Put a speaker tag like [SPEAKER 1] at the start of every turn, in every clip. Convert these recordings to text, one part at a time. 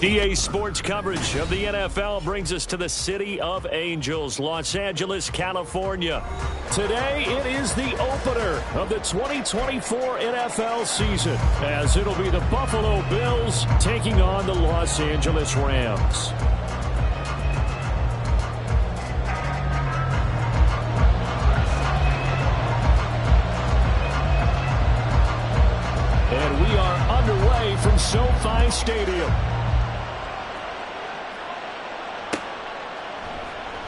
[SPEAKER 1] EA Sports coverage of the NFL brings us to the City of Angels, Los Angeles, California. Today, it is the opener of the 2024 NFL season, as it'll be the Buffalo Bills taking on the Los Angeles Rams. And we are underway from SoFi Stadium.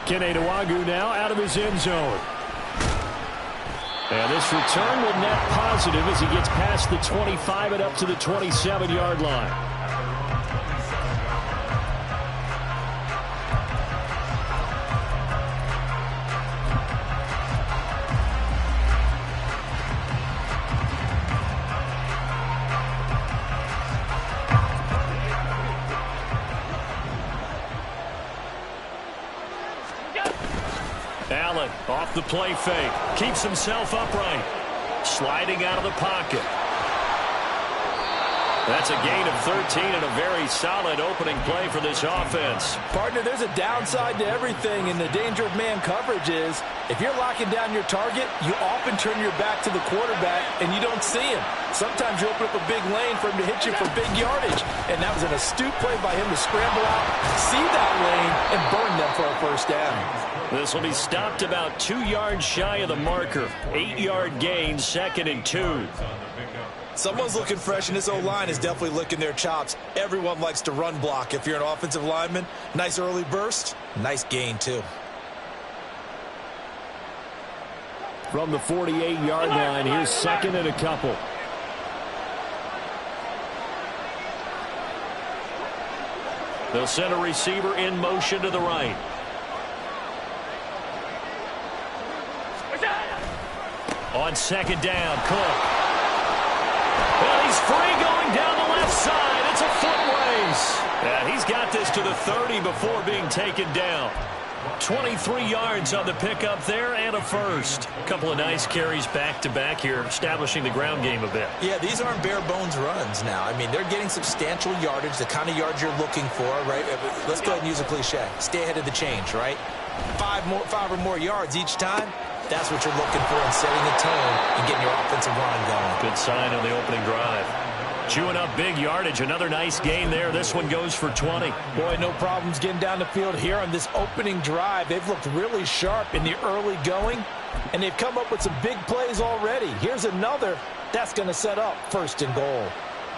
[SPEAKER 1] Keneduagu now out of his end zone. And this return will net positive as he gets past the 25 and up to the 27-yard line. Allen off the play fake. Keeps himself upright. Sliding out of the pocket. That's a gain of 13 and a very solid opening play for this offense.
[SPEAKER 2] Partner, there's a downside to everything, and the danger of man coverage is if you're locking down your target, you often turn your back to the quarterback and you don't see him. Sometimes you open up a big lane for him to hit you for big yardage, and that was an astute play by him to scramble out, see that lane, and burn them for a first down.
[SPEAKER 1] This will be stopped about 2 yards shy of the marker. 8-yard gain, 2nd and 2.
[SPEAKER 3] Someone's looking fresh, and this O-line is definitely licking their chops. Everyone likes to run block. If you're an offensive lineman, nice early burst, nice gain too.
[SPEAKER 1] From the 48-yard line, here's 2nd and a couple. They'll send a receiver in motion to the right. On 2nd down, Cook. Well, he's free going down the left side. It's a foot race. And he's got this to the 30 before being taken down. 23 yards on the pickup there and a first. A couple of nice carries back-to-back here, establishing the ground game a bit.
[SPEAKER 3] Yeah, these aren't bare-bones runs now. I mean, they're getting substantial yardage, the kind of yards you're looking for, right? Let's go ahead and use a cliche. Stay ahead of the change, right? Five or more yards each time. That's what you're looking for in setting the tone and getting your offensive line going.
[SPEAKER 1] Good sign on the opening drive. Chewing up big yardage. Another nice gain there. This one goes for 20.
[SPEAKER 2] Boy, no problems getting down the field here on this opening drive. They've looked really sharp in the early going, and they've come up with some big plays already. Here's another. That's going to set up 1st and goal.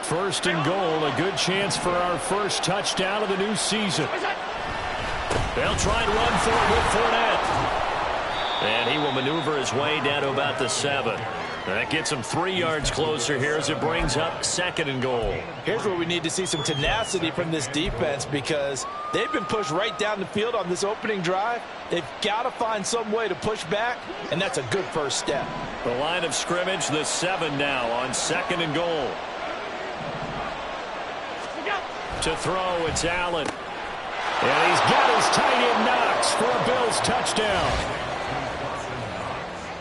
[SPEAKER 1] 1st and goal. A good chance for our first touchdown of the new season. They'll try and run for it with Fournette. And he will maneuver his way down to about the 7. That gets him 3 yards closer here as it brings up 2nd and goal.
[SPEAKER 2] Here's where we need to see some tenacity from this defense, because they've been pushed right down the field on this opening drive. They've got to find some way to push back, and that's a good first step.
[SPEAKER 1] The line of scrimmage, the 7 now on 2nd and goal. To throw, it's Allen. And he's got his tight end Knox for a Bills touchdown.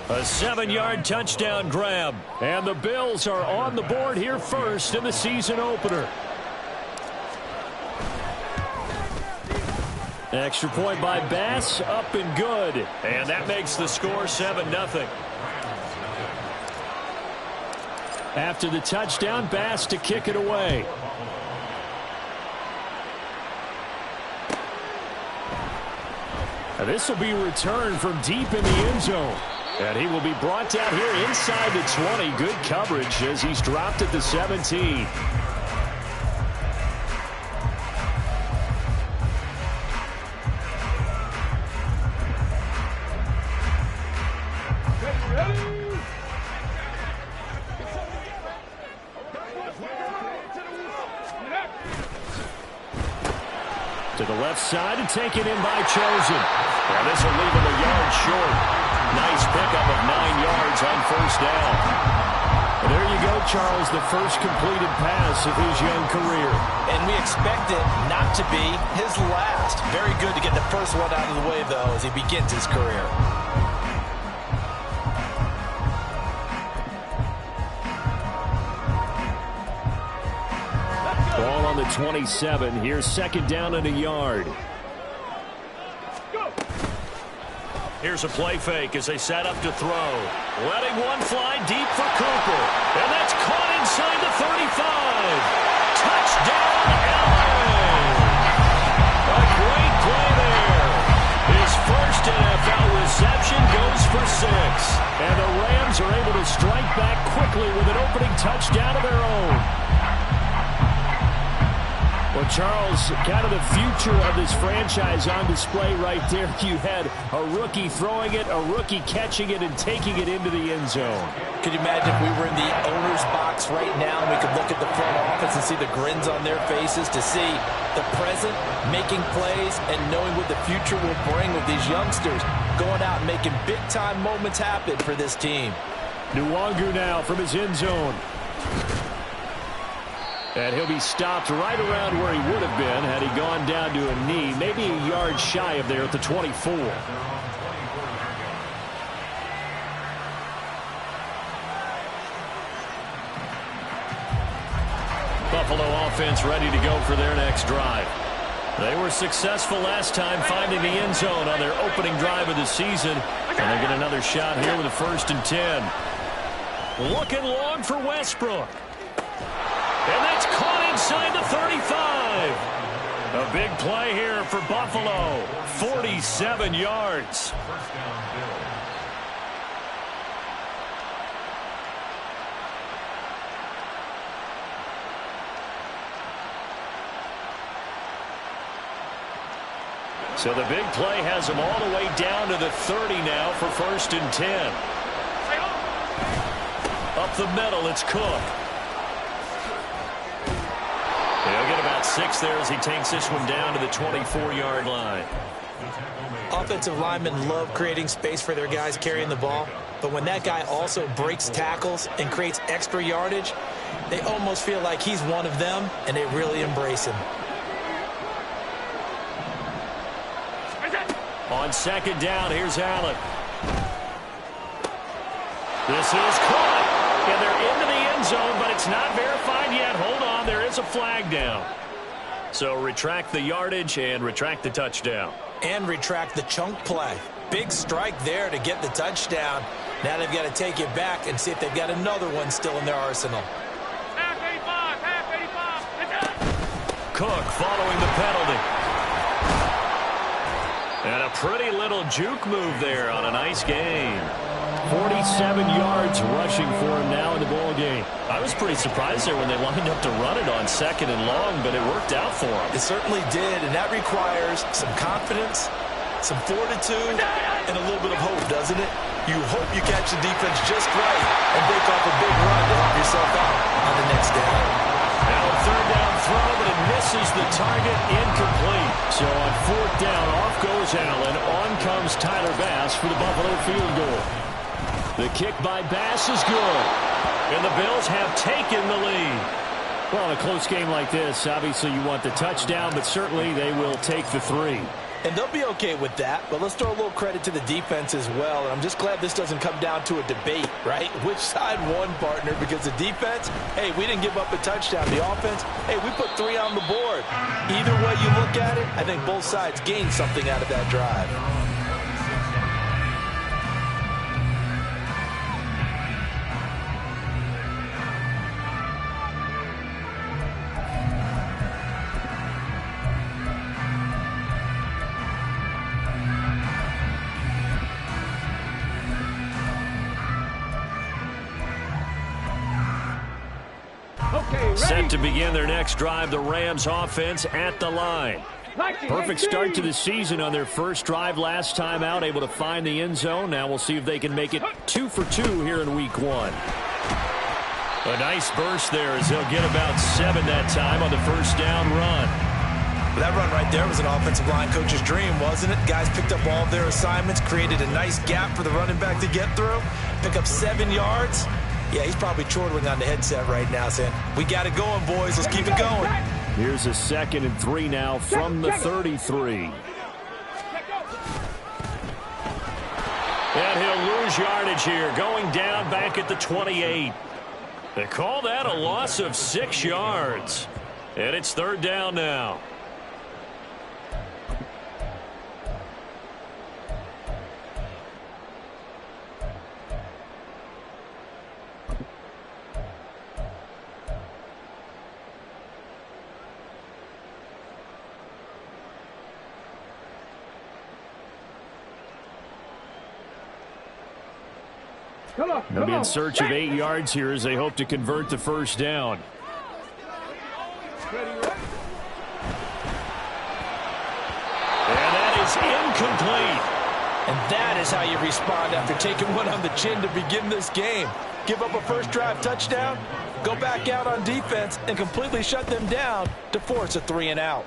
[SPEAKER 1] A 7-yard touchdown grab. And the Bills are on the board here first in the season opener. Extra point by Bass, up and good. And that makes the score 7-0. After the touchdown, Bass to kick it away. And this will be returned from deep in the end zone. And he will be brought down here inside the 20. Good coverage as he's dropped at the 17. To the left side and taken in by Chosen. And this will leave him a yard short. Nice pickup of 9 yards on 1st down. And there you go, Charles, the first completed pass of his young career.
[SPEAKER 2] And we expect it not to be his last. Very good to get the first one out of the way, though, as he begins his career.
[SPEAKER 1] Ball on the 27. Here's second down and a yard. Here's a play fake as they set up to throw. Letting one fly deep for Cooper. And that's caught inside the 35. Touchdown, LA! A great play there. His first NFL reception goes for 6. And the Rams are able to strike back quickly with an opening touchdown of their own. Well, Charles, kind of the future of this franchise on display right there. You had a rookie throwing it, a rookie catching it, and taking it into the end zone.
[SPEAKER 2] Could you imagine if we were in the owner's box right now and we could look at the front office and see the grins on their faces, to see the present making plays and knowing what the future will bring with these youngsters going out and making big-time moments happen for this team.
[SPEAKER 1] Nwangu now from his end zone. And he'll be stopped right around where he would have been had he gone down to a knee, maybe a yard shy of there at the 24. Buffalo offense ready to go for their next drive. They were successful last time finding the end zone on their opening drive of the season. And they get another shot here with a 1st and 10. Looking long for Westbrook. And that's caught inside the 35. A big play here for Buffalo. 47 yards. So the big play has them all the way down to the 30 now for 1st and 10. Up the middle, it's Cook. He'll get about 6 there as he takes this one down to the 24-yard line.
[SPEAKER 3] Offensive linemen love creating space for their guys carrying the ball, but when that guy also breaks tackles and creates extra yardage, they almost feel like he's one of them, and they really embrace him.
[SPEAKER 1] On 2nd down, here's Allen. This is caught. And they're into the end zone, but it's not verified yet. Hold on, there is a flag down. So retract the yardage and retract the touchdown.
[SPEAKER 3] And retract the chunk play. Big strike there to get the touchdown. Now they've got to take it back and see if they've got another one still in their arsenal.
[SPEAKER 1] Cook following the penalty. And a pretty little juke move there on a nice game. 47 yards rushing for him now in the ball game. I was pretty surprised there when they lined up to run it on 2nd and long, but it worked out for him.
[SPEAKER 3] It certainly did, and that requires some confidence, some fortitude, and a little bit of hope, doesn't it? You hope you catch the defense just right and break off a big run to help yourself out on the next down.
[SPEAKER 1] Now a 3rd down throw, but it misses the target, incomplete. So on 4th down, off goes Allen. On comes Tyler Bass for the Buffalo field goal. The kick by Bass is good. And the Bills have taken the lead. Well, in a close game like this, obviously you want the touchdown, but certainly they will take the 3.
[SPEAKER 2] And they'll be okay with that, but let's throw a little credit to the defense as well. And I'm just glad this doesn't come down to a debate, right? Which side won, partner? Because the defense, hey, we didn't give up a touchdown. The offense, hey, we put 3 on the board. Either way you look at it, I think both sides gained something out of that drive.
[SPEAKER 1] Set to begin their next drive, the Rams offense at the line. Perfect start to the season on their first drive last time out, able to find the end zone. Now we'll see if they can make it 2 for 2 here in week 1. A nice burst there as they'll get about 7 that time on the 1st down run.
[SPEAKER 3] That run right there was an offensive line coach's dream, wasn't it? Guys picked up all of their assignments, created a nice gap for the running back to get through, pick up 7 yards. Yeah, he's probably chortling on the headset right now saying, we got it going, boys. Let's keep it going.
[SPEAKER 1] Here's a 2nd and 3 now from the 33. And he'll lose yardage here, going down back at the 28. They call that a loss of 6 yards. And it's third down now.
[SPEAKER 4] They'll be in search of 8 yards here as they hope to convert the first down.
[SPEAKER 1] And that is incomplete.
[SPEAKER 2] And that is how you respond after taking one on the chin to begin this game. Give up a first drive touchdown, go back out on defense, and completely shut them down to force a 3-and-out.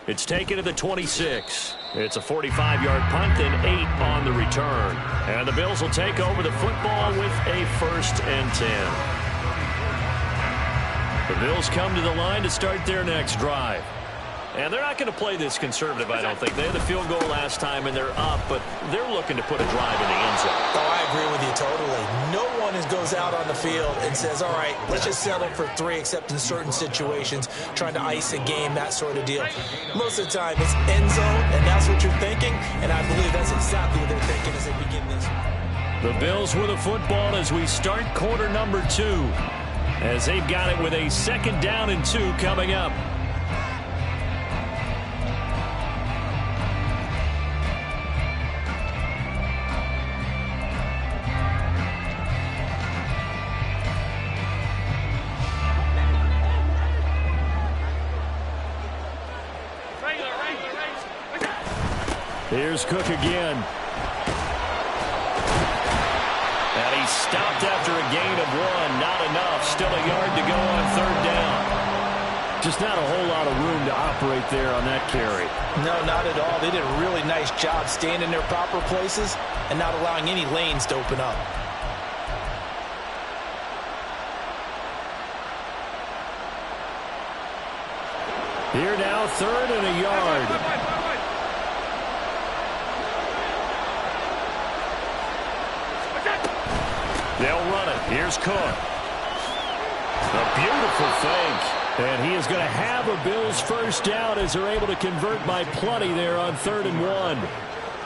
[SPEAKER 1] It's taken to the 26. It's a 45-yard punt and 8 on the return. And the Bills will take over the football with a 1st and 10. The Bills come to the line to start their next drive. And they're not going to play this conservative, I don't think. They had the field goal last time, and they're up, but they're looking to put a drive in the end zone.
[SPEAKER 3] Oh, I agree with you totally. No one goes out on the field and says, all right, let's just settle for 3, except in certain situations, trying to ice a game, that sort of deal. Most of the time, it's end zone, and that's what you're thinking, and I believe that's exactly what they're thinking as they begin this.
[SPEAKER 1] The Bills with a football as we start quarter number 2, as they've got it with a 2nd down and 2 coming up.
[SPEAKER 4] Here's Cook again.
[SPEAKER 1] And he's stopped after a gain of 1. Not enough. Still a yard to go on 3rd down.
[SPEAKER 4] Just not a whole lot of room to operate there on that carry.
[SPEAKER 2] No, not at all. They did a really nice job staying in their proper places and not allowing any lanes to open up.
[SPEAKER 4] Here now, 3rd and a yard.
[SPEAKER 1] They'll run it. Here's Cook. A beautiful fake.
[SPEAKER 4] And he is going to have a Bills first down as they're able to convert by plenty there on 3rd and 1.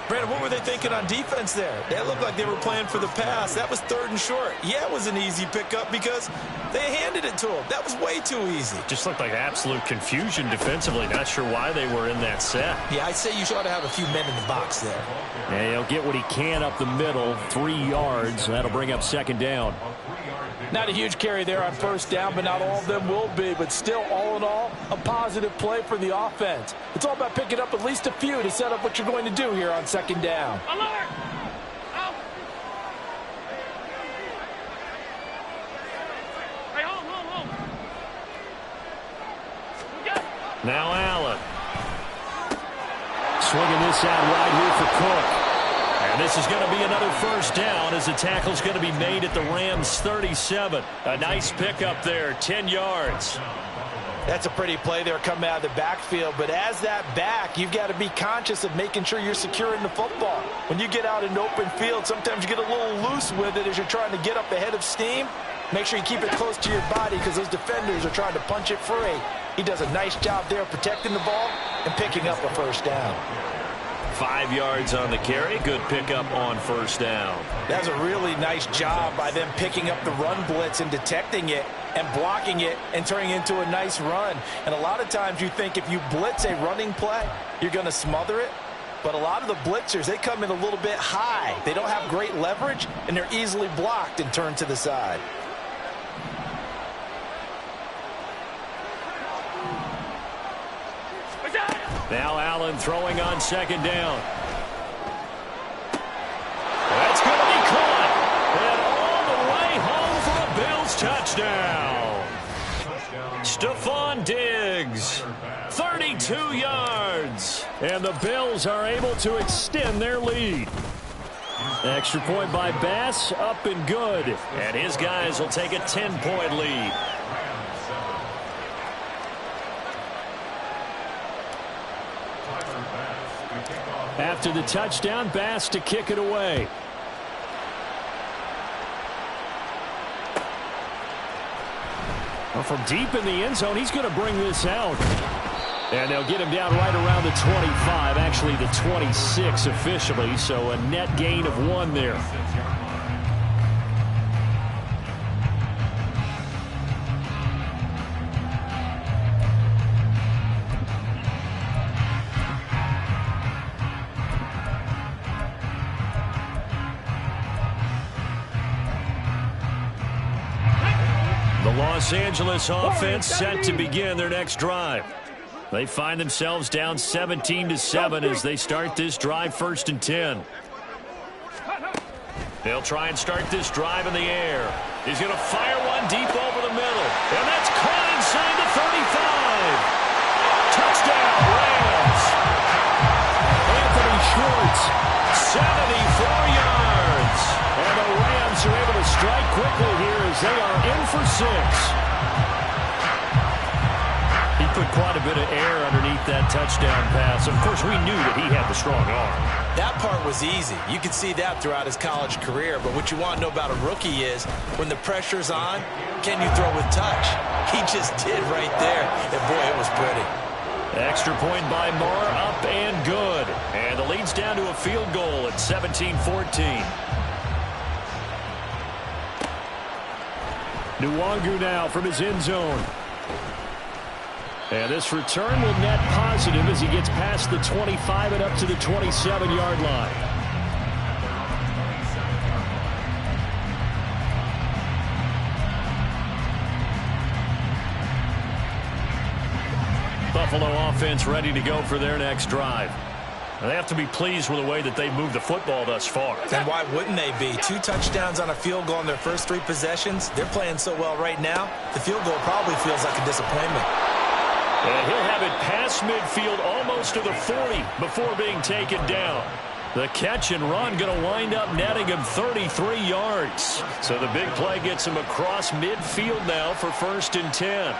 [SPEAKER 3] Brandon, what were they thinking on defense there? That looked like they were playing for the pass. That was 3rd and short. Yeah, it was an easy pickup because they handed it to him. That was way too easy.
[SPEAKER 1] Just looked like absolute confusion defensively. Not sure why they were in that set.
[SPEAKER 3] Yeah, I'd say you ought to have a few men in the box there.
[SPEAKER 4] And he'll get what he can up the middle, 3 yards. That'll bring up 2nd down.
[SPEAKER 2] Not a huge carry there on 1st down, but not all of them will be. But still, all in all, a positive play for the offense. It's all about picking up at least a few to set up what you're going to do here on 2nd down.
[SPEAKER 5] Alert! Out! Hey, hold.
[SPEAKER 1] Now Allen.
[SPEAKER 4] Swinging this out right here for Cook.
[SPEAKER 1] And this is going to be another 1st down as the tackle's going to be made at the Rams' 37. A nice pickup there, 10 yards.
[SPEAKER 2] That's a pretty play there coming out of the backfield. But as that back, you've got to be conscious of making sure you're securing the football. When you get out in open field, sometimes you get a little loose with it as you're trying to get up ahead of steam. Make sure you keep it close to your body because those defenders are trying to punch it free. He does a nice job there protecting the ball and picking up a 1st down.
[SPEAKER 1] 5 yards on the carry. Good pickup on 1st down.
[SPEAKER 2] That's a really nice job by them picking up the run blitz and detecting it and blocking it and turning it into a nice run. And a lot of times you think if you blitz a running play, you're going to smother it. But a lot of the blitzers, they come in a little bit high. They don't have great leverage, and they're easily blocked and turned to the side.
[SPEAKER 1] Now Allen throwing on 2nd down. That's going to be caught. And all the way home for a Bills touchdown. Stephon Diggs, 32 yards.
[SPEAKER 4] And the Bills are able to extend their lead. Extra point by Bass, up and good.
[SPEAKER 1] And his guys will take a 10-point lead.
[SPEAKER 4] After the touchdown, Bass to kick it away. Well, from deep in the end zone, he's going to bring this out. And they'll get him down right around the 25, actually the 26 officially, so a net gain of 1 there. The Los Angeles offense set to begin their next drive. They find themselves down 17-7 as they start this drive 1st and 10. They'll try and start this drive in the air. He's going to fire one deep over the middle. And that's caught inside the 35. Touchdown, Rams. Anthony Schwartz, 74 yards. And the Rams are able to strike quickly here as they are in for 6. He put quite a bit of air underneath that touchdown pass. Of course, we knew that he had the strong arm.
[SPEAKER 3] That part was easy. You could see that throughout his college career. But what you want to know about a rookie is when the pressure's on, can you throw with touch? He just did right there. And, boy, it was pretty.
[SPEAKER 1] Extra point by Moore, up and good. And the lead's down to a field goal at 17-14.
[SPEAKER 4] Nwangu now from his end zone. And this return will net positive as he gets past the 25 and up to the 27-yard line.
[SPEAKER 1] Buffalo offense ready to go for their next drive. And they have to be pleased with the way that they moved the football thus far.
[SPEAKER 3] And why wouldn't they be? 2 touchdowns on a field goal in their first 3 possessions. They're playing so well right now, the field goal probably feels like a disappointment.
[SPEAKER 1] And he'll have it past midfield almost to the 40 before being taken down. The catch and run going to wind up netting him 33 yards. So the big play gets him across midfield now for 1st and 10.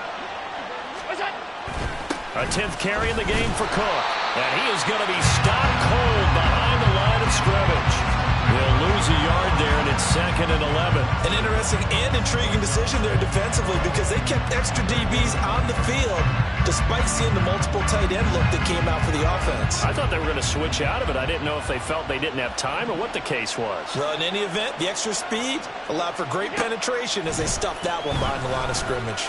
[SPEAKER 1] A 10th carry in the game for Cook. And he is going to be stopped cold behind the line of scrimmage. He'll lose a yard there, and it's 2nd and 11.
[SPEAKER 3] An interesting and intriguing decision there defensively because they kept extra DBs on the field despite seeing the multiple tight end look that came out for the offense.
[SPEAKER 1] I thought they were going to switch out of it. I didn't know if they felt they didn't have time or what the case was.
[SPEAKER 3] Well, in any event, the extra speed allowed for great penetration as they stuffed that one behind the line of scrimmage.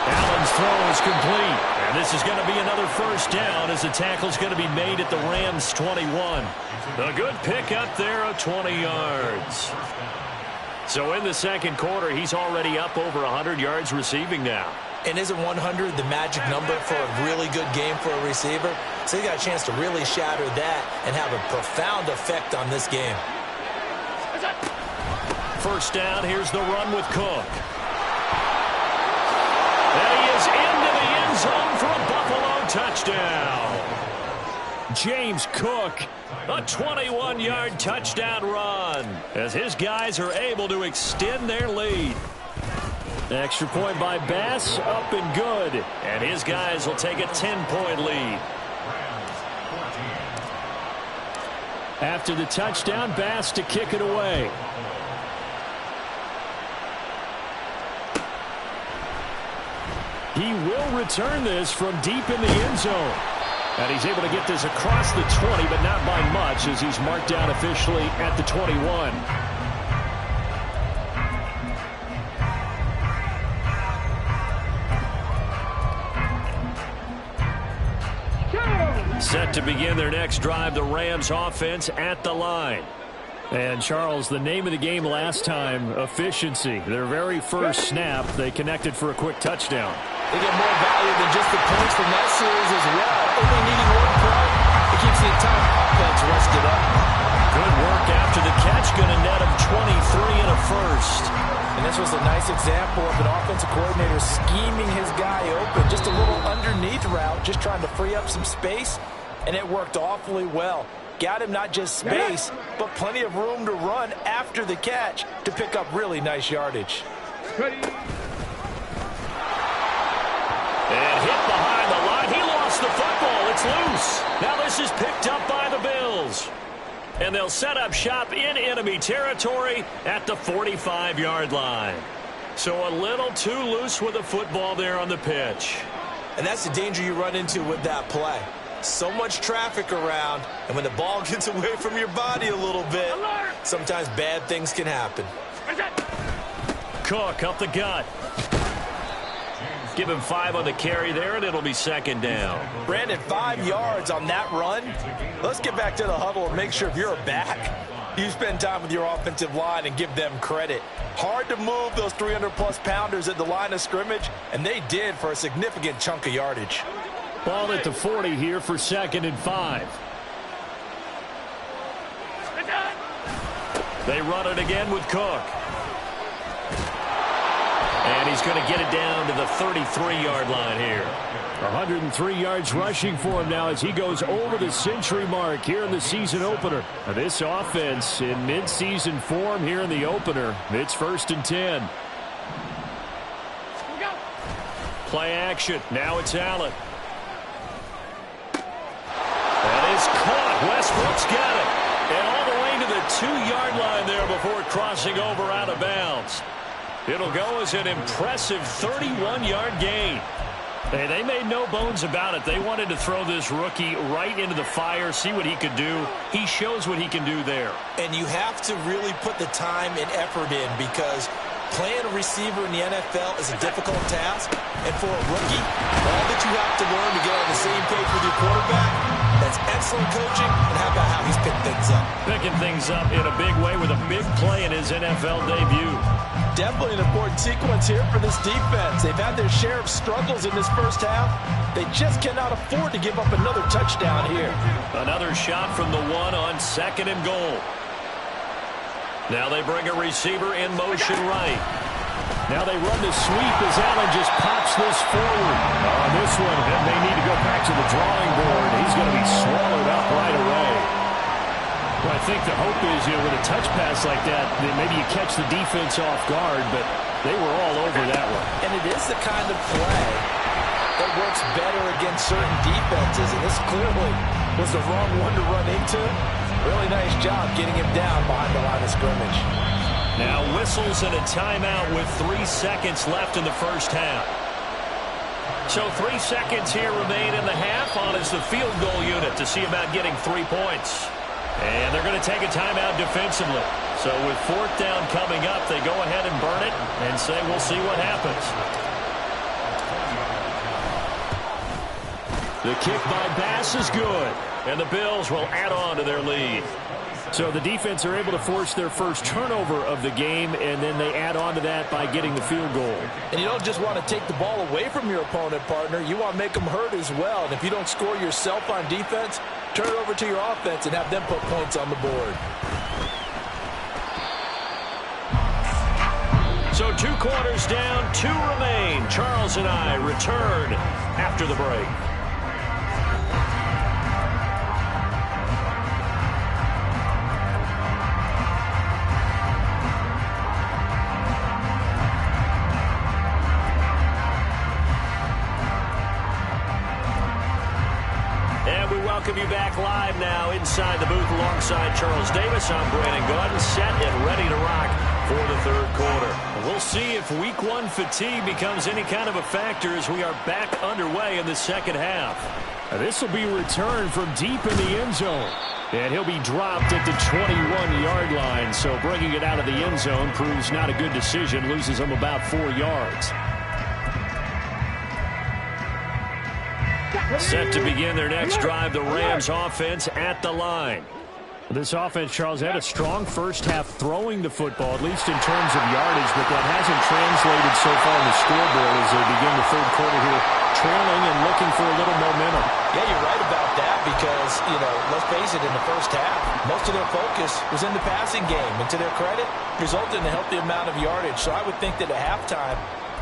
[SPEAKER 1] Allen's throw is complete. And this is going to be another 1st down as the tackle's going to be made at the Rams' 21. A good pick up there of 20 yards. So in the 2nd quarter, he's already up over 100 yards receiving now.
[SPEAKER 3] And isn't 100 the magic number for a really good game for a receiver? So he got a chance to really shatter that and have a profound effect on this game.
[SPEAKER 1] 1st down, here's the run with Cook. And he is into the end zone for a Buffalo touchdown. James Cook, a 21-yard touchdown run as his guys are able to extend their lead. Extra point by Bass, up and good. And his guys will take a 10-point lead.
[SPEAKER 4] After the touchdown, Bass to kick it away. He will return this from deep in the end zone. And he's able to get this across the 20, but not by much as he's marked down officially at the 21.
[SPEAKER 1] Set to begin their next drive, the Rams offense at the line.
[SPEAKER 4] And, Charles, the name of the game last time, efficiency. Their very first snap, they connected for a quick touchdown.
[SPEAKER 2] They get more value than just the points from that series as well. Only needing 1 play, it keeps the entire offense rested up.
[SPEAKER 1] Good work after the catch, going to net him 23 and a 1st.
[SPEAKER 2] And this was a nice example of an offensive coordinator scheming his guy open. Just a little underneath route, just trying to free up some space, and it worked awfully well. Got him not just space, but plenty of room to run after the catch to pick up really nice yardage.
[SPEAKER 1] And hit behind the line. He lost the football. It's loose. Now this is picked up by the Bills. And they'll set up shop in enemy territory at the 45-yard line. So a little too loose with the football there on the pitch.
[SPEAKER 3] And that's the danger you run into with that play. So much traffic around, and when the ball gets away from your body a little bit, sometimes bad things can happen.
[SPEAKER 1] Cook up the gut. Give him 5 on the carry there, and it'll be second down.
[SPEAKER 2] Brandon, 5 yards on that run. Let's get back to the huddle and make sure if you're a back, you spend time with your offensive line and give them credit. Hard to move those 300-plus pounders at the line of scrimmage, and they did for a significant chunk of yardage.
[SPEAKER 4] Ball at the 40 here for 2nd and 5.
[SPEAKER 1] They run it again with Cook. And he's going to get it down to the 33-yard line here.
[SPEAKER 4] 103 yards rushing for him now as he goes over the century mark here in the season opener. Now this offense in mid-season form here in the opener. It's 1st and 10.
[SPEAKER 1] Play action. Now it's Allen. That is caught. Westbrook's got it. And all the way to the 2-yard line there before crossing over out of bounds. It'll go as an impressive 31-yard gain. Hey, they made no bones about it. They wanted to throw this rookie right into the fire, see what he could do. He shows what he can do there.
[SPEAKER 3] And you have to really put the time and effort in because playing a receiver in the NFL is a difficult task. And for a rookie, all that you have to learn to get on the same page with your quarterback, that's excellent coaching. And how about how he's picked things up?
[SPEAKER 1] Picking things up in a big way with a big play in his NFL debut.
[SPEAKER 2] Definitely an important sequence here for this defense. They've had their share of struggles in this first half. They just cannot afford to give up another touchdown here.
[SPEAKER 1] Another shot from the 1 on 2nd and goal. Now they bring a receiver in motion right.
[SPEAKER 4] Now they run the sweep as Allen just pops this forward. On this one, and they need to go back to the drawing board. He's going to be swallowed up right away. Well, I think the hope is, with a touch pass like that, then maybe you catch the defense off guard, but they were all over that one.
[SPEAKER 2] And it is the kind of play that works better against certain defenses, and this clearly was the wrong one to run into. Really nice job getting him down behind the line of scrimmage.
[SPEAKER 1] Now whistles and a timeout with 3 seconds left in the first half. So 3 seconds here remain in the half. On is the field goal unit to see about getting 3 points. And they're going to take a timeout defensively. So with 4th down coming up, they go ahead and burn it and say we'll see what happens.
[SPEAKER 4] The kick by Bass is good.
[SPEAKER 1] And the Bills will add on to their lead.
[SPEAKER 4] So the defense are able to force their first turnover of the game, and then they add on to that by getting the field goal.
[SPEAKER 2] And you don't just want to take the ball away from your opponent, partner. You want to make them hurt as well. And if you don't score yourself on defense, turn it over to your offense and have them put points on the board.
[SPEAKER 1] So 2 quarters down, 2 remain. Charles and I return after the break. Welcome you back live now inside the booth alongside Charles Davis. I'm Brandon Gaudin, set and ready to rock for the 3rd quarter. We'll see if week 1 fatigue becomes any kind of a factor as we are back underway in the 2nd half.
[SPEAKER 4] This will be returned from deep in the end zone. And he'll be dropped at the 21-yard line. So bringing it out of the end zone proves not a good decision. Loses him about 4 yards.
[SPEAKER 1] Set to begin their next drive, the Rams offense at the line.
[SPEAKER 4] This offense, Charles, had a strong first half throwing the football, at least in terms of yardage, but that hasn't translated so far on the scoreboard as they begin the 3rd quarter here, trailing and looking for a little momentum.
[SPEAKER 2] Yeah, you're right about that because, let's face it, in the first half, most of their focus was in the passing game. And to their credit, resulted in a healthy amount of yardage. So I would think that at halftime,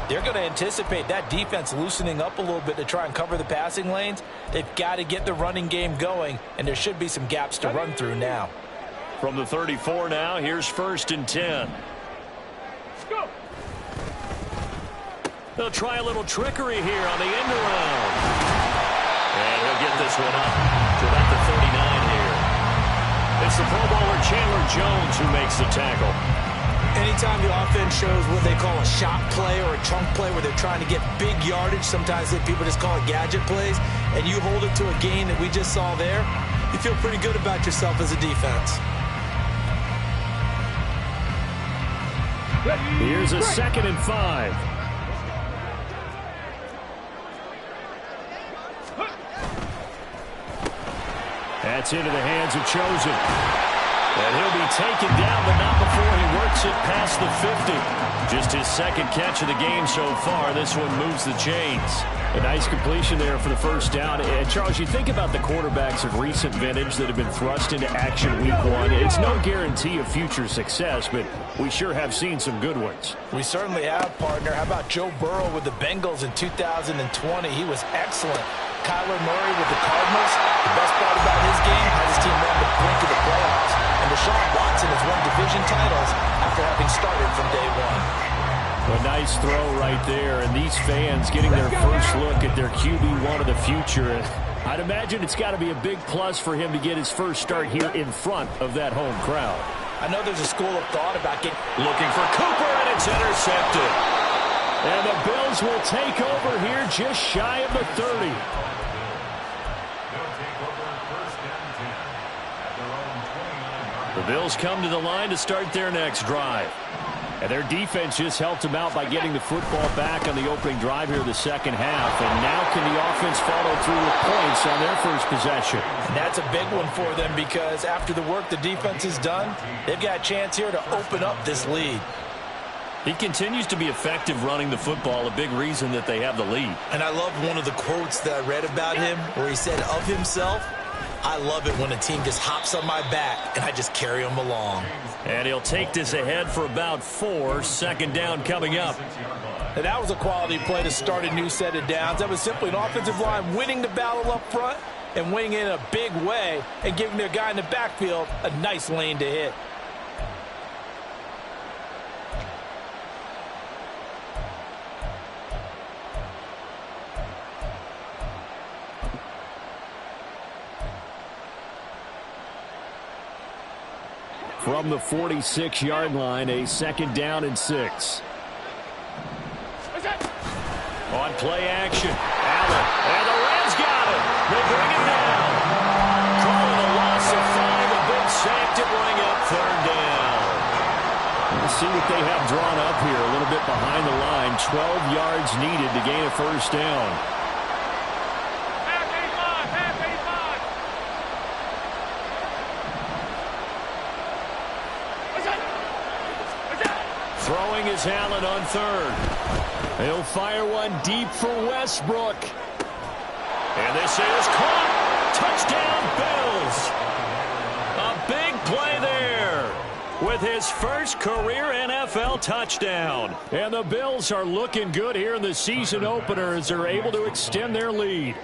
[SPEAKER 2] they're going to anticipate that defense loosening up a little bit to try and cover the passing lanes. They've got to get the running game going, and there should be some gaps to run through now.
[SPEAKER 1] From the 34 now, here's 1st and 10.
[SPEAKER 5] Go.
[SPEAKER 1] They'll try a little trickery here on the end around. And he'll get this one up to about the 39 here. It's the Pro Bowler Chandler Jones who makes the tackle.
[SPEAKER 3] Anytime the offense shows what they call a shot play or a chunk play where they're trying to get big yardage, sometimes people just call it gadget plays, and you hold it to a gain that we just saw there, you feel pretty good about yourself as a defense.
[SPEAKER 1] Here's a 2nd and 5. That's into the hands of Chosen. And he'll be taken down, but not before he works it past the 50. Just his 2nd catch of the game so far. This one moves the chains. A nice completion there for the first down. And Charles, you think about the quarterbacks of recent vintage that have been thrust into action week 1. It's no guarantee of future success, but we sure have seen some good ones.
[SPEAKER 2] We certainly have, partner. How about Joe Burrow with the Bengals in 2020? He was excellent. Kyler Murray with the Cardinals. The best part about his game has his team on the brink of the playoffs. And Deshaun Watson has won division titles after having started from day 1.
[SPEAKER 1] A nice throw right there, and these fans getting their first look at their QB1 of the future. I'd imagine it's got to be a big plus for him to get his first start here in front of that home crowd.
[SPEAKER 2] I know there's a school of thought about getting...
[SPEAKER 1] Looking for Cooper, and it's intercepted. And the Bills will take over here just shy of the 30. The Bills come to the line to start their next drive. And their defense just helped them out by getting the football back on the opening drive here in the second half. And now can the offense follow through with points on their first possession?
[SPEAKER 2] And that's a big one for them because after the work the defense has done, they've got a chance here to open up this lead.
[SPEAKER 1] He continues to be effective running the football, a big reason that they have the lead.
[SPEAKER 3] And I love one of the quotes that I read about him where he said of himself, I love it when a team just hops on my back and I just carry them along.
[SPEAKER 1] And he'll take this ahead for about 4. 2nd down coming up.
[SPEAKER 2] And that was a quality play to start a new set of downs. That was simply an offensive line winning the battle up front and winning it in a big way and giving their guy in the backfield a nice lane to hit.
[SPEAKER 1] From the 46-yard line, a 2nd down and 6. On play action, Allen, and the Rams got him. They bring him down. Calling a loss of 5, a big sack to bring up 3rd down. Let's see what they have drawn up here, a little bit behind the line. 12 yards needed to gain a 1st down. Throwing is Allen on 3rd. He'll fire one deep for Westbrook. And this is caught. Touchdown, Bills. A big play there with his first career NFL touchdown. And the Bills are looking good here in the season opener as they're able to extend their lead.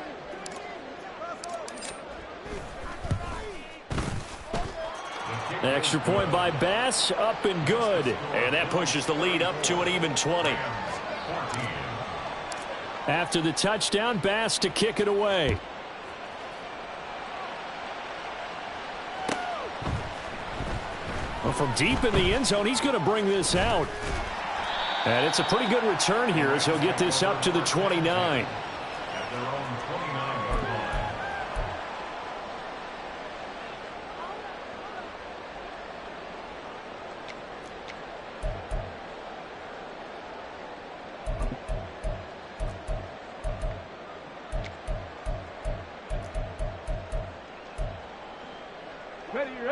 [SPEAKER 1] Extra point by Bass, up and good. And that pushes the lead up to an even 20. After the touchdown, Bass to kick it away. Well, from deep in the end zone, he's going to bring this out. And it's a pretty good return here as he'll get this up to the 29.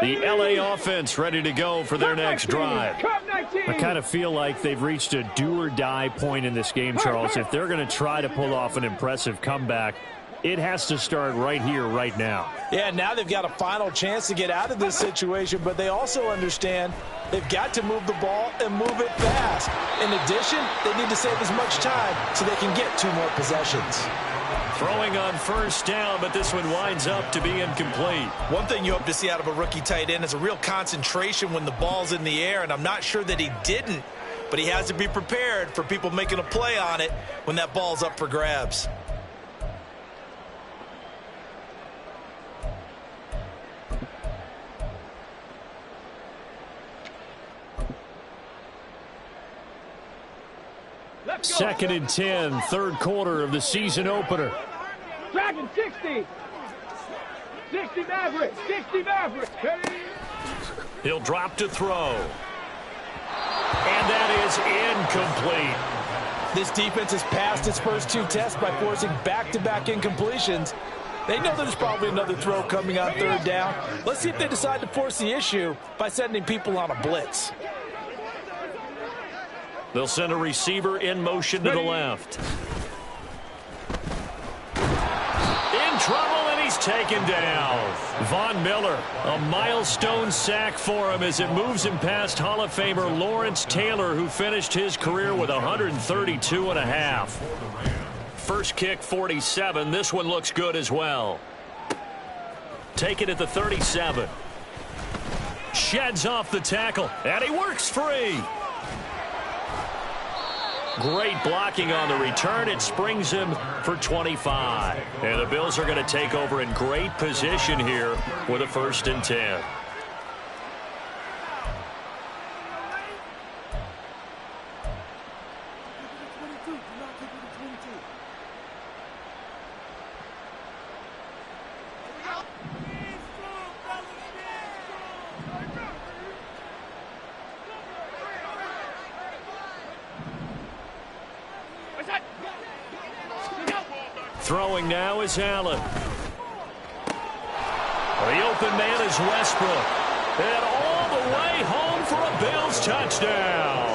[SPEAKER 1] The LA offense ready to go for their next drive. I kind of feel like they've reached a do-or-die point in this game, Charles. If they're going to try to pull off an impressive comeback, it has to start right here, right now.
[SPEAKER 2] Yeah, now they've got a final chance to get out of this situation, but they also understand they've got to move the ball and move it fast. In addition, they need to save as much time so they can get 2 more possessions.
[SPEAKER 1] Throwing on 1st down, but this one winds up to be incomplete.
[SPEAKER 3] One thing you hope to see out of a rookie tight end is a real concentration when the ball's in the air, and I'm not sure that he didn't, but he has to be prepared for people making a play on it when that ball's up for grabs.
[SPEAKER 1] 2nd and 10, third quarter of the season opener.
[SPEAKER 5] Dragon 60. 60 Maverick. 60 Maverick.
[SPEAKER 1] He'll drop to throw. And that is incomplete.
[SPEAKER 2] This defense has passed its first 2 tests by forcing back-to-back incompletions. They know there's probably another throw coming on 3rd down. Let's see if they decide to force the issue by sending people on a blitz.
[SPEAKER 1] They'll send a receiver in motion to the left. In trouble, and he's taken down. Von Miller, a milestone sack for him as it moves him past Hall of Famer Lawrence Taylor, who finished his career with 132.5. First kick, 47. This one looks good as well. Take it at the 37. Sheds off the tackle, and he works free. Great blocking on the return. It springs him for 25. And the Bills are going to take over in great position here with a 1st and 10. Throwing now is Allen. The open man is Westbrook. And all the way home for a Bills touchdown.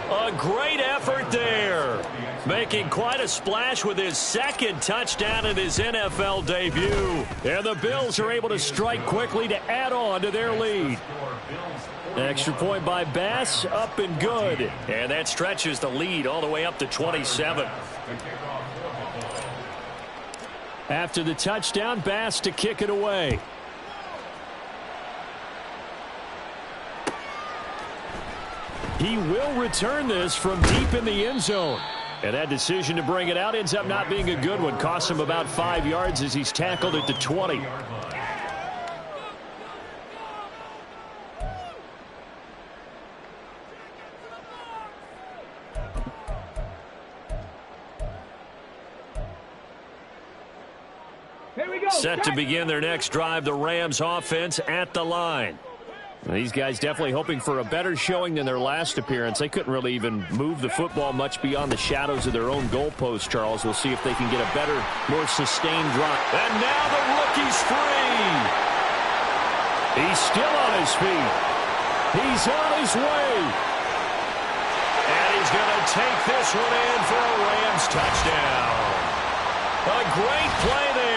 [SPEAKER 1] A great effort there. Making quite a splash with his 2nd touchdown in his NFL debut. And the Bills are able to strike quickly to add on to their lead. Extra point by Bass, up and good. And that stretches the lead all the way up to 27. After the touchdown, Bass to kick it away. He will return this from deep in the end zone. And that decision to bring it out ends up not being a good one. Costs him about 5 yards as he's tackled at the 20. Set to begin their next drive, the Rams offense at the line. These guys definitely hoping for a better showing than their last appearance. They couldn't really even move the football much beyond the shadows of their own goalpost, Charles. We'll see if they can get a better, more sustained drive. And now the rookie's free. He's still on his feet. He's on his way. And he's going to take this one in for a Rams touchdown. A great play there.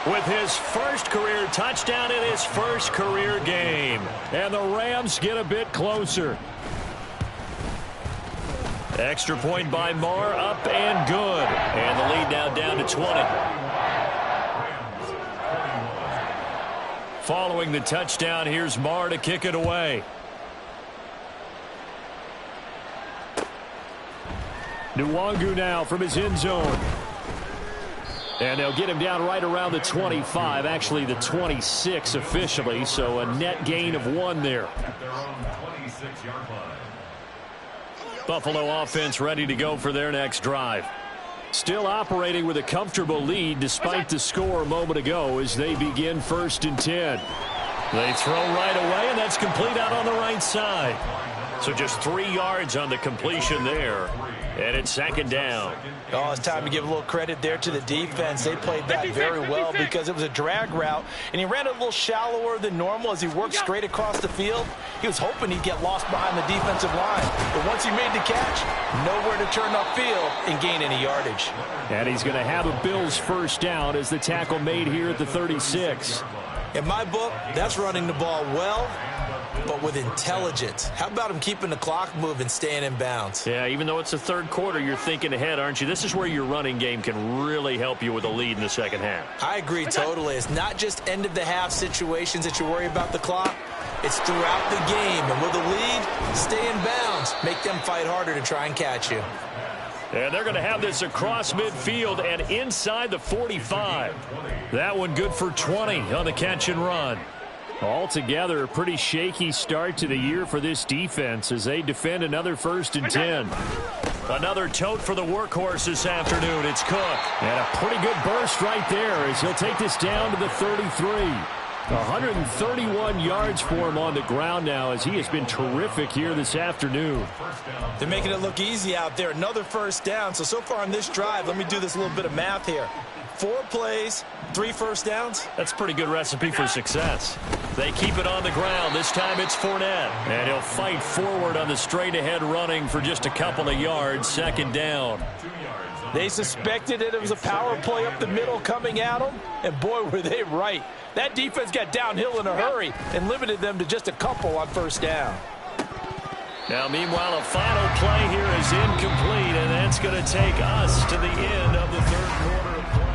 [SPEAKER 1] With his first career touchdown in his first career game. And the Rams get a bit closer. Extra point by Marr, up and good. And the lead now down to 20. Following the touchdown, here's Marr to kick it away. Nwangu now from his end zone. And they'll get him down right around the 25, actually the 26 officially, so a net gain of 1 there. Buffalo offense ready to go for their next drive. Still operating with a comfortable lead despite the score a moment ago as they begin 1st and 10. They throw right away, and that's complete out on the right side. So just 3 yards on the completion there. And it's 2nd down.
[SPEAKER 2] Oh, it's time to give a little credit there to the defense. They played that very well because it was a drag route, and he ran a little shallower than normal as he worked straight across the field. He was hoping he'd get lost behind the defensive line. But once he made the catch, nowhere to turn upfield and gain any yardage.
[SPEAKER 1] And he's going to have a Bills 1st down as the tackle made here at the 36.
[SPEAKER 3] In my book, that's running the ball well, but with intelligence. How about him keeping the clock moving, staying in bounds?
[SPEAKER 1] Yeah, even though it's the 3rd quarter, you're thinking ahead, aren't you? This is where your running game can really help you with a lead in the 2nd half.
[SPEAKER 3] I agree totally. It's not just end-of-the-half situations that you worry about the clock. It's throughout the game. And with a lead, stay in bounds. Make them fight harder to try and catch you.
[SPEAKER 1] And they're going to have this across midfield and inside the 45. That one good for 20 on the catch and run. Altogether, a pretty shaky start to the year for this defense as they defend another 1st and 10. Another tote for the workhorse this afternoon. It's Cook.
[SPEAKER 4] And a pretty good burst right there as he'll take this down to the 33. 131 yards for him on the ground now as he has been terrific here this afternoon.
[SPEAKER 3] They're making it look easy out there. Another first down. So far on this drive, let me do this little bit of math here. 4 plays, 3 first downs.
[SPEAKER 1] That's a pretty good recipe for success. They keep it on the ground. This time it's Fournette. And he'll fight forward on the straight-ahead running for just a couple of yards. Second down.
[SPEAKER 2] They suspected it was a power play up the middle coming at them, and boy, were they right. That defense got downhill in a hurry and limited them to just a couple on first down.
[SPEAKER 1] Now, meanwhile, a final play here is incomplete, and that's going to take us to the end of the third quarter of play.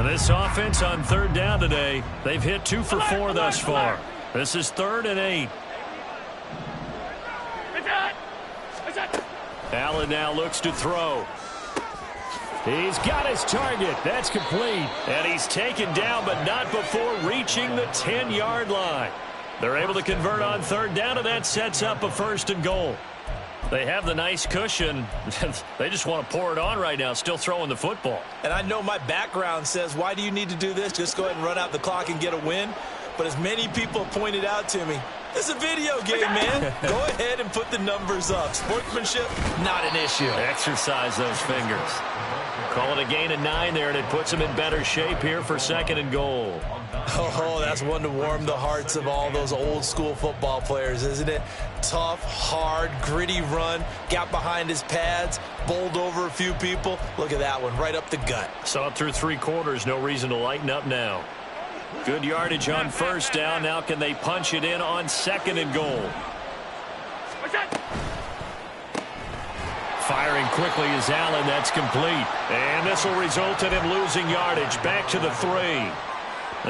[SPEAKER 1] This offense on third down today, they've hit 2 for 4 thus far. This is 3rd and 8. Allen now looks to throw.
[SPEAKER 4] He's got his target. That's complete.
[SPEAKER 1] And he's taken down, but not before reaching the 10-yard line. They're able to convert on third down, and that sets up a 1st and goal. They have the nice cushion. They just want to pour it on right now, still throwing the football.
[SPEAKER 3] And I know my background says, why do you need to do this? Just go ahead and run out the clock and get a win. But as many people pointed out to me, it's a video game, man. Go ahead and put the numbers up. Sportsmanship, not an issue.
[SPEAKER 1] Exercise those fingers. Call it a gain of 9 there, and it puts them in better shape here for 2nd and goal.
[SPEAKER 3] Oh, that's one to warm the hearts of all those old school football players, isn't it? Tough, hard, gritty run, got behind his pads, bowled over a few people. Look at that one, right up the gut.
[SPEAKER 1] Saw it through 3 quarters, no reason to lighten up now. Good yardage on first down. Now can they punch it in on 2nd and goal? Firing quickly is Allen. That's complete. And this will result in him losing yardage. Back to the 3.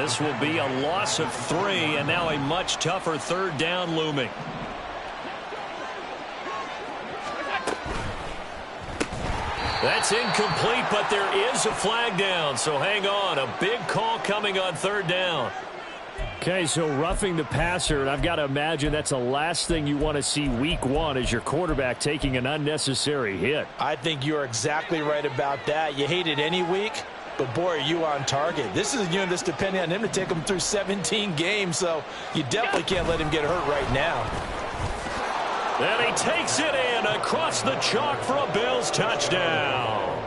[SPEAKER 1] This will be a loss of 3, and now a much tougher third down looming. That's incomplete, but there is a flag down, so hang on. A big call coming on third down.
[SPEAKER 4] Okay, so roughing the passer, and I've got to imagine that's the last thing you want to see week 1 is your quarterback taking an unnecessary hit.
[SPEAKER 2] I think you're exactly right about that. You hate it any week, but boy, are you on target. This is a unit that's depending on him to take him through 17 games, so you definitely can't let him get hurt right now.
[SPEAKER 1] And he takes it in across the chalk for a Bills touchdown.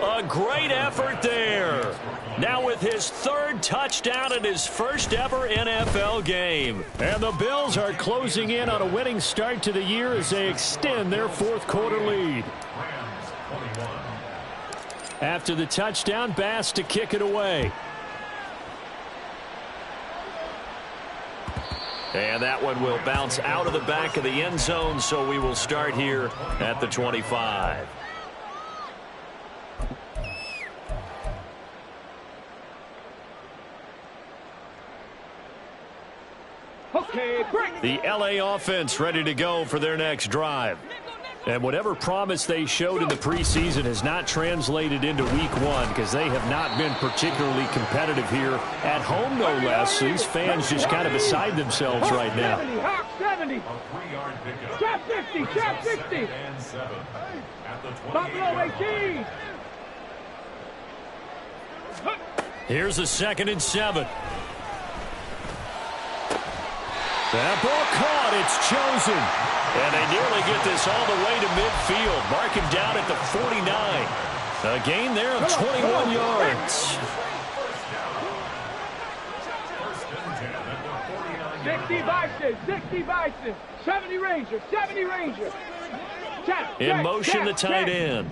[SPEAKER 1] A great effort there. Now with his 3rd touchdown in his first ever NFL game.
[SPEAKER 4] And the Bills are closing in on a winning start to the year as they extend their 4th quarter lead. After the touchdown, Bass to kick it away.
[SPEAKER 1] And that one will bounce out of the back of the end zone, so we will start here at the 25.
[SPEAKER 5] Okay, break.
[SPEAKER 1] The LA offense ready to go for their next drive.
[SPEAKER 4] And whatever promise they showed in the preseason has not translated into week 1 because they have not been particularly competitive here at home, no less. These fans just kind of beside themselves right now.
[SPEAKER 5] 70, 70. Trap 50, trap 60. Buffalo 18.
[SPEAKER 1] Here's a 2nd and 7.
[SPEAKER 4] That ball caught. It's chosen.
[SPEAKER 1] And they nearly get this all the way to midfield. Mark him down at the 49. A gain there of 21 yards.
[SPEAKER 5] 60 Bison, 60 Bison. 70 Ranger, 70 Ranger. Tap,
[SPEAKER 1] in motion, the tight end.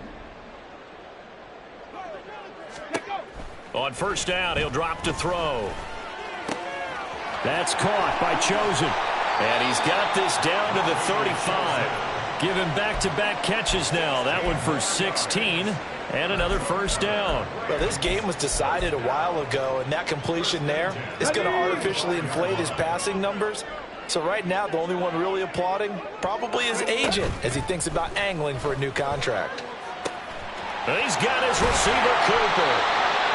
[SPEAKER 1] On first down, he'll drop to throw.
[SPEAKER 4] That's caught by Chosen.
[SPEAKER 1] And he's got this down to the 35. Give him back-to-back catches now. That one for 16 and another first down.
[SPEAKER 2] Well, this game was decided a while ago, and that completion there is going to artificially inflate his passing numbers. So right now, the only one really applauding probably his agent as he thinks about angling for a new contract.
[SPEAKER 1] He's got his receiver, Cooper.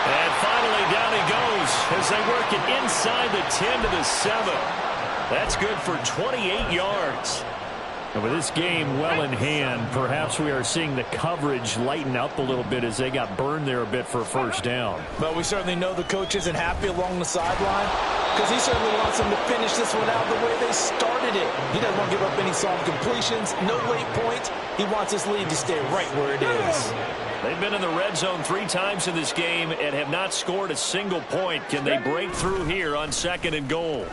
[SPEAKER 1] And finally, down he goes as they work it inside the 10 to the 7. That's good for 28 yards.
[SPEAKER 4] And with this game well in hand, perhaps we are seeing the coverage lighten up a little bit as they got burned there a bit for a first down.
[SPEAKER 2] But we certainly know the coach isn't happy along the sideline because he certainly wants them to finish this one out the way they started it. He doesn't want to give up any soft completions, no late points. He wants his lead to stay right where it is.
[SPEAKER 1] They've been in the red zone 3 times in this game and have not scored a single point. Can they break through here on 2nd and goal?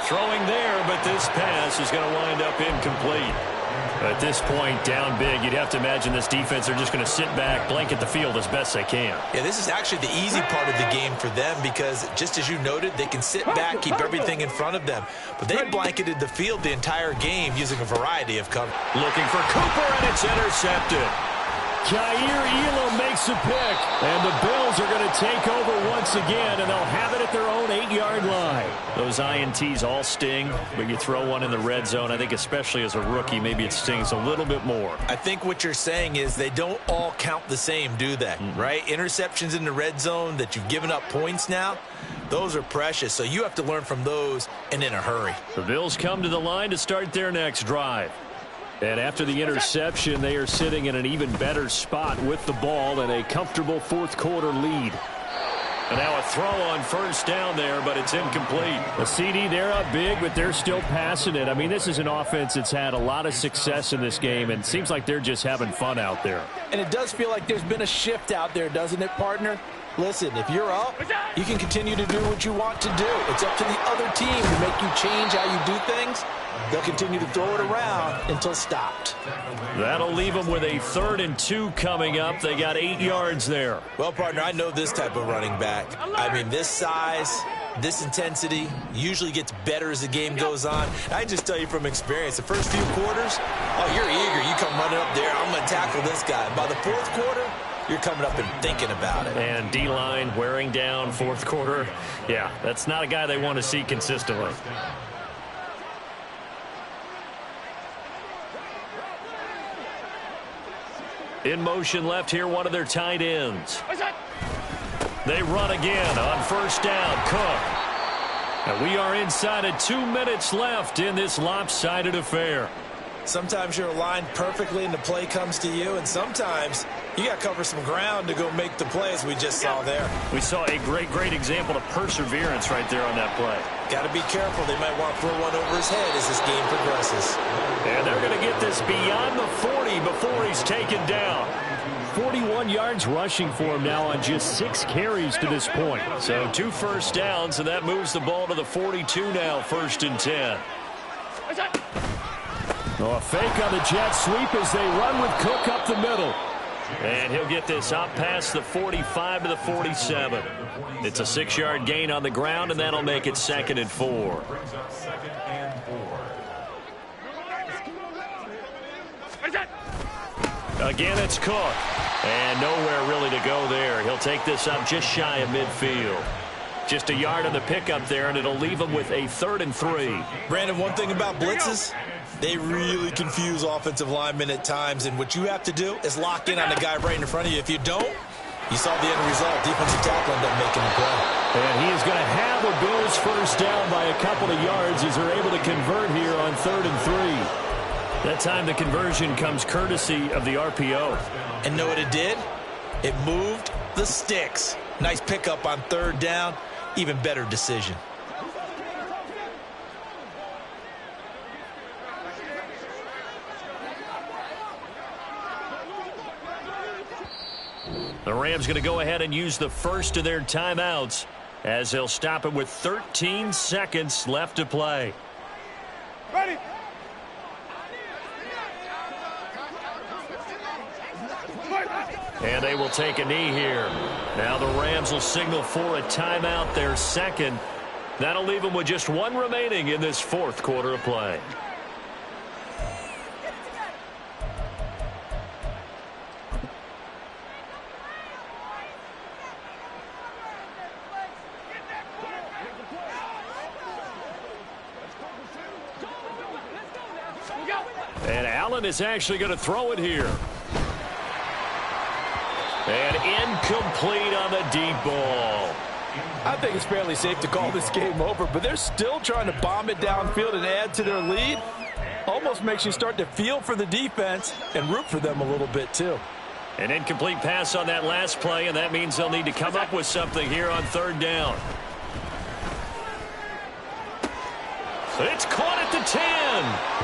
[SPEAKER 1] Throwing there, but this pass is going to wind up incomplete. At this point, down big, you'd have to imagine this defense are just going to sit back, blanket the field as best they can.
[SPEAKER 3] Yeah, this is actually the easy part of the game for them because, just as you noted, they can sit back, keep everything in front of them. But they blanketed the field the entire game using a variety of cover.
[SPEAKER 1] Looking for Cooper, and it's intercepted.
[SPEAKER 4] Jair Elam makes a pick, and the Bills are going to take over once again, and they'll have it at their own 8-yard line.
[SPEAKER 1] Those INTs all sting, but you throw one in the red zone, I think especially as a rookie, maybe it stings a little bit more.
[SPEAKER 3] I think what you're saying is they don't all count the same, do they? Right? Interceptions in the red zone that you've given up points now, those are precious, so you have to learn from those and in a hurry.
[SPEAKER 1] The Bills come to the line to start their next drive.
[SPEAKER 4] And after the interception, they are sitting in an even better spot with the ball and a comfortable fourth-quarter lead.
[SPEAKER 1] And now a throw on first down there, but it's incomplete.
[SPEAKER 4] The CD, they're up big, but they're still passing it. I mean, this is an offense that's had a lot of success in this game, and it seems like they're just having fun out there.
[SPEAKER 2] And it does feel like there's been a shift out there, doesn't it, partner? Listen, if you're up, you can continue to do what you want to do. It's up to the other team to make you change how you do things. They'll continue to throw it around until stopped.
[SPEAKER 1] That'll leave them with a 3rd and 2 coming up. They got 8 yards there.
[SPEAKER 3] Well, partner, I know this type of running back. I mean, this size, this intensity usually gets better as the game goes on. I just tell you from experience, the first few quarters, oh, you're eager. You come running up there, I'm going to tackle this guy. By the 4th quarter, you're coming up and thinking about it.
[SPEAKER 1] And D-line wearing down 4th quarter. Yeah, that's not a guy they want to see consistently. In motion left here, one of their tight ends. They run again on first down. Cook. And we are inside of 2 minutes left in this lopsided affair.
[SPEAKER 3] Sometimes you're aligned perfectly and the play comes to you, and sometimes you got to cover some ground to go make the plays we just saw there.
[SPEAKER 1] We saw a great example of perseverance right there on that play.
[SPEAKER 3] Got to be careful. They might want to throw one over his head as this game progresses.
[SPEAKER 1] And they're going to get this beyond the 40 before he's taken down.
[SPEAKER 4] 41 yards rushing for him now on just 6 carries to this point.
[SPEAKER 1] So 2 first downs, and that moves the ball to the 42 now, 1st and 10.
[SPEAKER 4] Oh, a fake on the jet sweep as they run with Cook up the middle.
[SPEAKER 1] And he'll get this out past the 45 to the 47. It's a 6-yard gain on the ground, and that'll make it 2nd and 4. Again, it's Cook. And nowhere really to go there. He'll take this up just shy of midfield. Just a yard on the pickup there, and it'll leave him with a 3rd and 3.
[SPEAKER 3] Brandon, one thing about blitzes, they really confuse offensive linemen at times, and what you have to do is lock in on the guy right in front of you. If you don't, you saw the end result. Defensive tackle ended up making the play.
[SPEAKER 4] And he is going to have a Bills first down by a couple of yards as they're able to convert here on 3rd and 3. That time the conversion comes courtesy of the RPO.
[SPEAKER 3] And know what it did? It moved the sticks. Nice pickup on 3rd down. Even better decision.
[SPEAKER 1] The Rams going to go ahead and use the first of their timeouts as they'll stop it with 13 seconds left to play.
[SPEAKER 5] Ready.
[SPEAKER 1] And they will take a knee here. Now the Rams will signal for a timeout, their 2nd. That'll leave them with just 1 remaining in this 4th quarter of play. Allen is actually going to throw it here. And incomplete on the deep ball.
[SPEAKER 2] I think it's fairly safe to call this game over, but they're still trying to bomb it downfield and add to their lead. Almost makes you start to feel for the defense and root for them a little bit too.
[SPEAKER 1] An incomplete pass on that last play, and that means they'll need to come up with something here on third down. It's caught at the 10.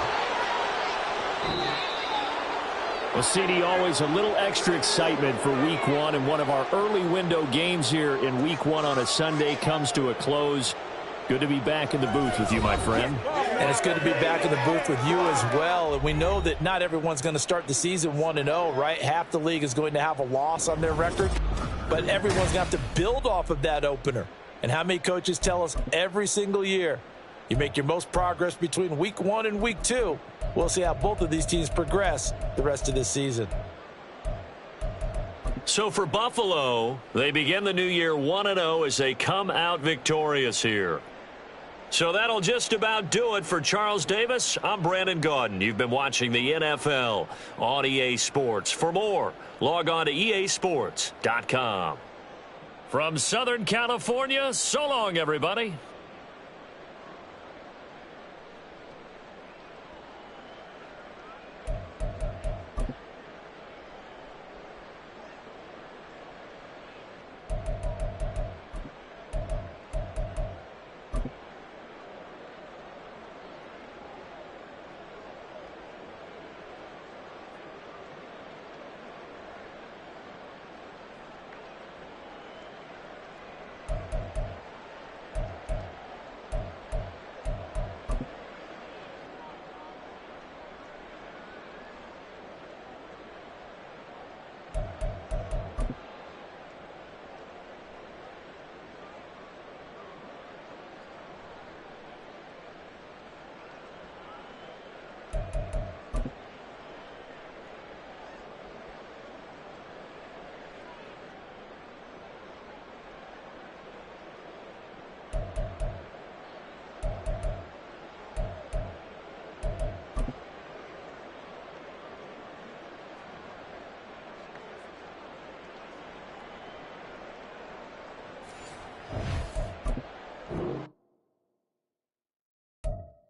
[SPEAKER 4] Well, CD, always a little extra excitement for Week 1, and one of our early window games here in Week 1 on a Sunday comes to a close. Good to be back in the booth with you, my friend.
[SPEAKER 2] And it's good to be back in the booth with you as well. And we know that not everyone's going to start the season 1-0, right? Half the league is going to have a loss on their record. But everyone's going to have to build off of that opener. And how many coaches tell us every single year, you make your most progress between Week 1 and Week 2. We'll see how both of these teams progress the rest of this season.
[SPEAKER 1] So for Buffalo, they begin the new year 1-0 as they come out victorious here. So that'll just about do it for Charles Davis. I'm Brandon Gaudin. You've been watching the NFL on EA Sports. For more, log on to easports.com. From Southern California, so long, everybody.